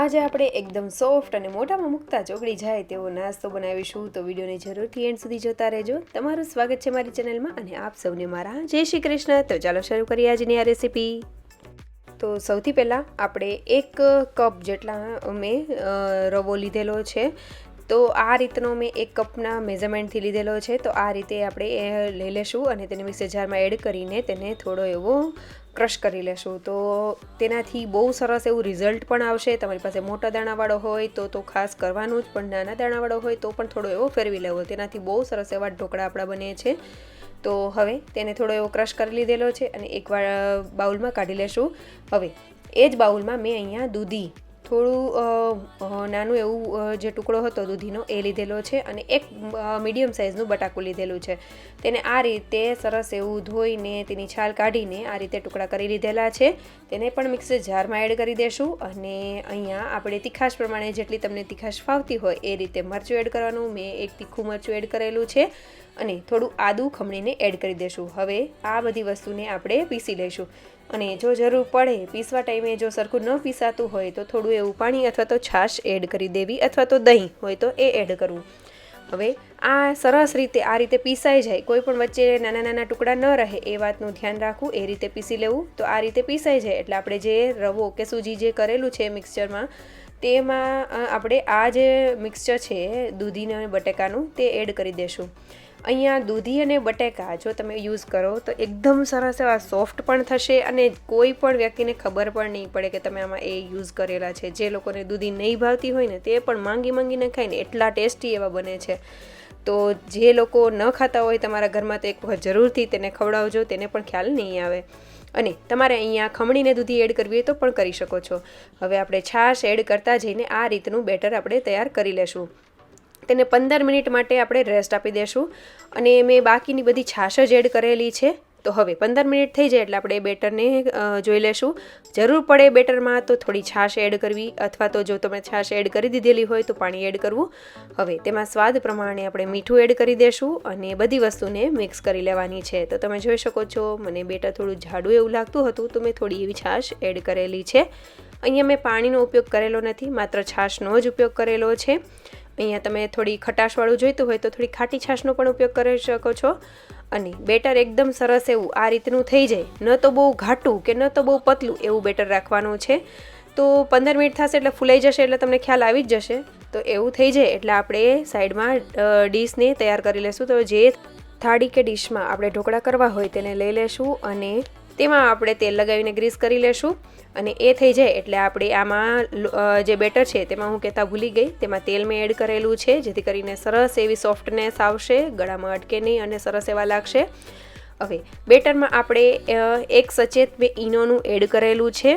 આજે આપણે એકદમ સોફ્ટ અને મોઢામાં મૂકતા ચોકડી જાય તેવો નાસ્તો બનાવીશું, તો વિડીયોને જરૂરથી એન્ડ સુધી જોતા રહેજો. તમારું સ્વાગત છે મારી ચેનલમાં અને આપ સૌને મારા જય શ્રી કૃષ્ણ. તો ચાલો શરૂ કરીએ આજની આ રેસીપી. તો સૌથી પહેલાં આપણે 1 કપ જેટલા મેં રવો લીધેલો છે. તો આ રીતનો મેં 1 કપના મેઝરમેન્ટથી લીધેલો છે. તો આ રીતે આપણે એ લઈ લેશું અને તેને મિક્સર જારમાં એડ કરીને તેને થોડો એવો ક્રશ કરી લેશું. તો તેનાથી બહુ સરસ એવું રિઝલ્ટ પણ આવશે. તમારી પાસે મોટા દાણાવાળો હોય તો ખાસ કરવાનું જ, પણ નાના દાણાવાળો હોય તો પણ થોડો એવો ફેરવી લેવો. તેનાથી બહુ સરસ એવા ઢોકળા આપણા બને છે. તો હવે તેને થોડો એવો ક્રશ કરી લીધેલો છે અને એક બાઉલમાં કાઢી લેશું. હવે એ જ બાઉલમાં મેં અહીંયા દૂધી થોડું નાનું એવું જે ટુકડો હતો દૂધીનો એ લીધેલો છે અને એક મીડિયમ સાઇઝનું બટાકું લીધેલું છે. તેને આ રીતે સરસ એવું ધોઈને તેની છાલ કાઢીને આ રીતે ટુકડા કરી લીધેલા છે. તેને પણ મિક્સર જારમાં એડ કરી દેશું અને અહીંયા આપણે તીખાશ પ્રમાણે જેટલી તમને તીખાશ ફાવતી હોય એ રીતે મરચું એડ કરવાનું. મેં એક તીખું મરચું એડ કરેલું છે અને થોડું આદું ખમણીને એડ કરી દેશું. હવે આ બધી વસ્તુને આપણે પીસી લઈશું અને જો જરૂર પડે પીસવા ટાઈમે જો સરખું ન પીસાતું હોય તો થોડું એવું પાણી અથવા તો છાશ એડ કરી દેવી, અથવા તો દહીં હોય તો એ એડ કરવું. હવે આ સરસ રીતે આ રીતે પીસાઈ જાય, કોઈ પણ વચ્ચે નાના નાના ટુકડા ન રહે એ વાતનું ધ્યાન રાખવું. એ રીતે પીસી લેવું. તો આ રીતે પીસાઈ જાય એટલે આપણે જે રવો કે સૂજી જે કરેલું છે મિક્સચરમાં, તેમાં આપણે આ જે મિક્સચર છે દૂધીને અને બટેકાનું તે એડ કરી દેશું. અહીંયા દૂધી અને બટેકા જો તમે યુઝ કરો તો એકદમ સરસ એવા સોફ્ટ પણ થશે અને કોઈ પણ વ્યક્તિને ખબર પણ નહીં પડે કે તમે આમાં એ યુઝ કરેલા છે. જે લોકોને દૂધી નહીં ભાવતી હોય ને તે પણ માંગીને ખાઈને એટલા ટેસ્ટી એવા બને છે. તો જે લોકો ન ખાતા હોય તમારા ઘરમાં તો એક વખત જરૂરથી તેને ખવડાવજો, તેને પણ ખ્યાલ નહીં આવે. અને તમારે અહીંયા ખમણીને દૂધી એડ કરવી હોય તો પણ કરી શકો છો. હવે આપણે છાશ એડ કરતા જઈને આ રીતનું બેટર આપણે તૈયાર કરી લેશું. તેને 15 મિનિટ માટે આપણે રેસ્ટ આપી દેશું અને મેં બાકીની બધી છાશ જ એડ કરેલી છે. તો હવે 15 મિનિટ થઈ જાય એટલે આપણે બેટરને જોઈ લેશું. જરૂર પડે બેટરમાં તો થોડી છાશ એડ કરવી, અથવા તો જો તમે છાશ એડ કરી દીધેલી હોય તો પાણી એડ કરવું. હવે તેમાં સ્વાદ પ્રમાણે આપણે મીઠું એડ કરી દેશું અને બધી વસ્તુને મિક્સ કરી લેવાની છે. તો તમે જોઈ શકો છો મને બેટર થોડું જાડું એવું લાગતું હતું તો મેં થોડી એવી છાશ એડ કરેલી છે. અહીંયા મેં પાણીનો ઉપયોગ કરેલો નથી, માત્ર છાશનો જ ઉપયોગ કરેલો છે. અહીંયા તમે થોડી ખટાશવાળું જોઈતું હોય તો થોડી ખાટી છાશનો પણ ઉપયોગ કરી શકો છો. અને બેટર એકદમ સરસ એવું આ રીતનું થઈ જાય, ન તો બહુ ઘાટું કે ન તો બહુ પતલું એવું બેટર રાખવાનું છે. તો 15 મિનિટ થશે એટલે ફૂલાઈ જશે એટલે તમને ખ્યાલ આવી જ જશે. તો એવું થઈ જાય એટલે આપણે સાઈડમાં ડીશને તૈયાર કરી લેશું. તો જે થાળી કે ડીશમાં આપણે ઢોકળા કરવા હોય તેને લઈ લેશું અને તેમાં આપણે તેલ લગાવીને ગ્રીસ કરી લેશું. અને એ થઈ જાય એટલે આપણે આમાં જે બેટર છે તેમાં હું કહેતા ભૂલી ગઈ, તેમાં તેલ મેં એડ કરેલું છે જેથી કરીને સરસ એવી સોફ્ટનેસ આવશે, ગળામાં અટકે નહીં અને સરસ એવા લાગશે. હવે બેટરમાં આપણે 1 સચેત મેં ઈનોનું એડ કરેલું છે.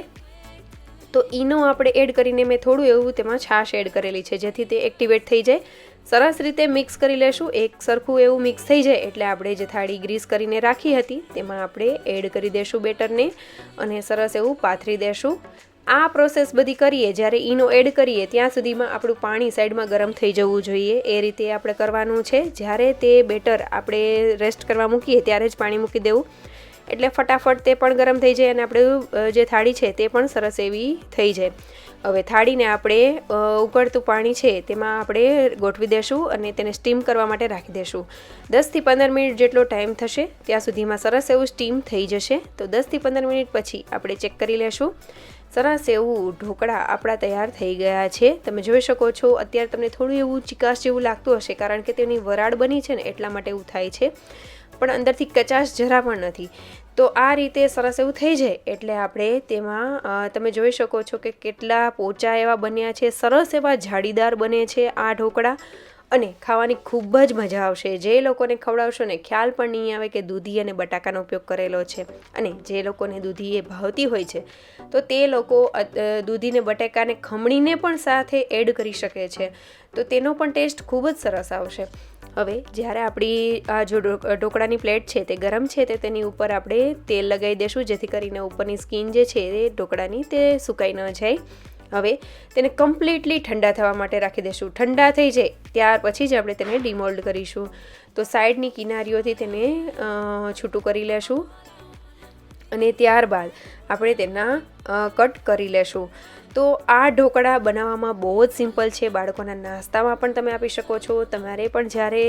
તો ઈનો આપણે એડ કરીને મેં થોડું એવું તેમાં છાશ એડ કરેલી છે જેથી તે એક્ટિવેટ થઈ જાય. સરસ રીતે મિક્સ કરી લેશું. એક સરખું એવું મિક્સ થઈ જાય એટલે આપણે જે થાળી ગ્રીસ કરીને રાખી હતી તેમાં આપણે એડ કરી દેશું બેટરને અને સરસ એવું પાથરી દેશું. આ પ્રોસેસ બધી કરીએ જ્યારે ઈનો એડ કરીએ ત્યાં સુધીમાં આપણું પાણી સાઈડમાં ગરમ થઈ જવું જોઈએ. એ રીતે આપણે કરવાનું છે. જ્યારે તે બેટર આપણે રેસ્ટ કરવા મૂકીએ ત્યારે જ પાણી મૂકી દેવું એટલે ફટાફટ તે પણ ગરમ થઈ જાય અને આપણે જે થાળી છે તે પણ સરસ એવી થઈ જાય. હવે થાળીને આપણે ઉકળતું પાણી છે તેમાં આપણે ગોઠવી દેશું અને તેને સ્ટીમ કરવા માટે રાખી દેશું. 10થી 15 મિનિટ જેટલો ટાઈમ થશે ત્યાં સુધીમાં સરસ એવું સ્ટીમ થઈ જશે. તો 10થી 15 મિનિટ પછી આપણે ચેક કરી લેશું. સરસ એવું ઢોકળા આપણા તૈયાર થઈ ગયા છે. તમે જોઈ શકો છો અત્યારે તમને થોડું એવું ચિકાશ જેવું લાગતું હશે કારણ કે તેની વરાળ બની છે ને એટલા માટે એવું થાય છે, પણ અંદરથી કચાશ જરા પણ નથી. તો આ રીતે સરસ એવું થઈ જાય એટલે આપણે તેમાં તમે જોઈ શકો છો કે કેટલા પોચા એવા બન્યા છે, સરસ એવા જાળીદાર બને છે આ ઢોકળા અને ખાવાની ખૂબ જ મજા આવશે. જે લોકોને ખવડાવશો ને ખ્યાલ પણ નહીં આવે કે દૂધી અને બટાકાનો ઉપયોગ કરેલો છે. અને જે લોકોને દૂધી એ ભાવતી હોય છે તો તે લોકો દૂધીને બટાકાને ખમણીને પણ સાથે એડ કરી શકે છે. તો તેનો પણ ટેસ્ટ ખૂબ જ સરસ આવશે. હવે જ્યારે આપણી આ જો ઢોકળાની પ્લેટ છે તે ગરમ છે તે તેની ઉપર આપણે તેલ લગાવી દઈશું જેથી કરીને ઉપરની સ્કીન જે છે એ ઢોકળાની તે સુકાઈ ન જાય. હવે તેને કમ્પ્લીટલી ઠંડા થવા માટે રાખી દઈશું. ઠંડા થઈ જાય ત્યાર પછી જ આપણે તેને ડિમોલ્ડ કરીશું. તો સાઈડની કિનારીઓથી તેને છૂટું કરી લેશું અને ત્યારબાદ આપણે તેના કટ કરી લેશું. તો આ ઢોકળા બનાવવામાં બહુ જ સિમ્પલ છે, બાળકોના નાસ્તામાં પણ તમે આપી શકો છો, તમારે પણ જ્યારે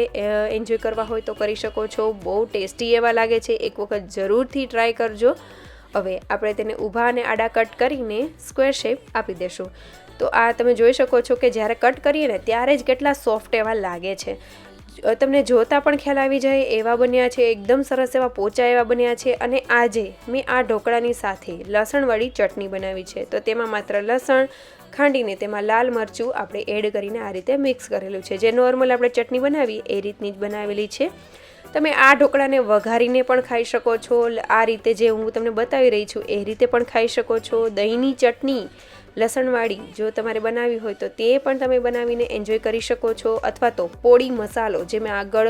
એન્જોય કરવા હોય તો કરી શકો છો. બહુ ટેસ્ટી એવા લાગે છે, એક વખત જરૂરથી ટ્રાય કરજો. હવે આપણે તેને ઊભા અને આડા કટ કરીને સ્ક્વેર શેપ આપી દેશું. તો આ તમે જોઈ શકો છો કે જ્યારે કટ કરીએ ને ત્યારે જ કેટલા સોફ્ટ એવા લાગે છે. તમને જોતાં પણ ખ્યાલ આવી જાય એવા બન્યા છે, એકદમ સરસ એવા પોચા એવા બન્યા છે. અને આજે મેં આ ઢોકળાની સાથે લસણવાળી ચટણી બનાવી છે. તો તેમાં માત્ર લસણ ખાંડીને તેમાં લાલ મરચું આપણે એડ કરીને આ રીતે મિક્સ કરેલું છે. જે નોર્મલ આપણે ચટણી બનાવીએ એ રીતની જ બનાવેલી છે. તમે આ ઢોકળાને વઘારીને પણ ખાઈ શકો છો, આ રીતે જે હું તમને બતાવી રહી છું એ રીતે પણ ખાઈ શકો છો. દહીંની ચટણી લસણવાળી જો તમારે બનાવી હોય તો તે પણ તમે બનાવીને એન્જોય કરી શકો છો. અથવા તો પોળી મસાલો, જે મેં આગળ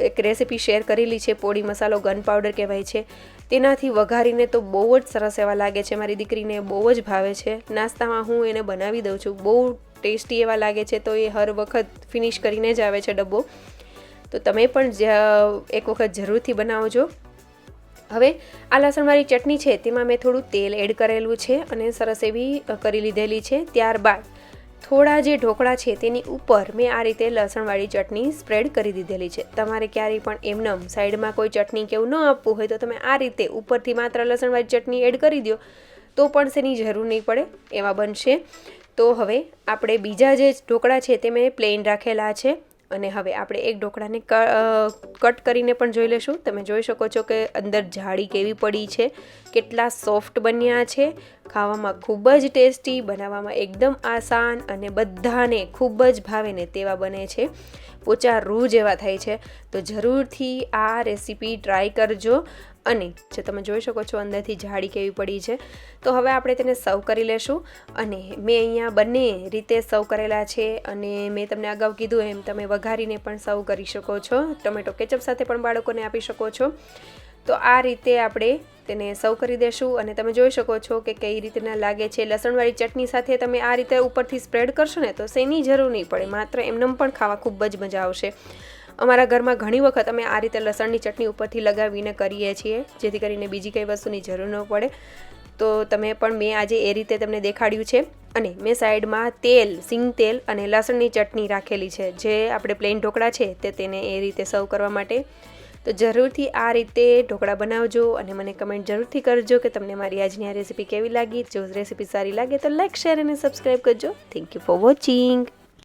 એક રેસીપી શેર કરેલી છે, પોળી મસાલો ગન પાવડર કહેવાય છે, તેનાથી વઘારીને તો બહુ જ સરસ એવા લાગે છે. મારી દીકરીને બહુ જ ભાવે છે. નાસ્તામાં હું એને બનાવી દઉં છું, બહુ ટેસ્ટી એવા લાગે છે. તો એ હર વખત ફિનિશ કરીને જ આવે છે ડબ્બો. તો તમે પણ એક વખત જરૂરથી બનાવજો. હવે આ લસણવાળી ચટણી છે તેમાં મેં થોડું તેલ એડ કરેલું છે અને સરસ એવી કરી લીધેલી છે. ત્યારબાદ થોડા જે ઢોકળા છે તેની ઉપર મેં આ રીતે લસણવાળી ચટણી સ્પ્રેડ કરી દીધેલી છે. તમારે ક્યારેય પણ એમનેમ સાઈડમાં કોઈ ચટણી કે એવું ન આપવું હોય તો તમે આ રીતે ઉપરથી માત્ર લસણવાળી ચટણી એડ કરી દો તો પણ તેની જરૂર નહીં પડે, એવા બનશે. તો હવે આપણે બીજા જે ઢોકળા છે તે મેં પ્લેન રાખેલા છે. અને હવે આપણે એક ઢોકળાને કટ કરીને પણ જોઈ લેશું. તમે જોઈ શકો છો કે અંદર જાળી કેવી પડી છે, કેટલા સોફ્ટ બન્યા છે, ખાવામાં ખૂબ જ ટેસ્ટી, બનાવવામાં એકદમ આસાન અને બધાને ખૂબ જ ભાવે ને તેવા બને છે. પોચા રૂ જેવા થાય છે. તો જરૂરથી આ રેસીપી ટ્રાય કરજો. અને જે તમે જોઈ શકો છો અંદરથી જાળી કેવી પડી છે. તો હવે આપણે તેને સર્વ કરી લેશું. અને મેં અહીંયા બંને રીતે સર્વ કરેલા છે. અને મેં તમને અગાઉ કીધું એમ તમે વઘારીને પણ સર્વ કરી શકો છો, ટમેટો કેચઅપ સાથે પણ બાળકોને આપી શકો છો. તો આ રીતે આપણે તેને સર્વ કરી દેશું. અને તમે જોઈ શકો છો કે કઈ રીતના લાગે છે. લસણવાળી ચટણી સાથે તમે આ રીતે ઉપરથી સ્પ્રેડ કરશો ને તો શેની જરૂર નહીં પડે, માત્ર એમનેમ પણ ખાવા ખૂબ જ મજા આવશે. અમારા ઘરમાં ઘણી વખત અમે આ રીતે લસણની ચટણી ઉપરથી લગાવીને કરીએ છીએ, જેથી કરીને બીજી કંઈ વસ્તુની જરૂર ન પડે. તો તમે પણ મેં આજે એ રીતે તમને દેખાડ્યું છે. અને મેં સાઈડમાં તેલ, સિંગ તેલ અને લસણની ચટણી રાખેલી છે, જે આપણે પ્લેન ઢોકળા છે તેને એ રીતે સર્વ કરવા માટે. તો જરૂરથી આ રીતે ઢોકળા બનાવજો અને મને કમેન્ટ જરૂરથી કરજો કે તમને મારી આજની આ રેસીપી કેવી લાગી. જો રેસીપી સારી લાગે તો લાઈક, શેર અને સબસ્ક્રાઈબ કરજો. Thank you for watching.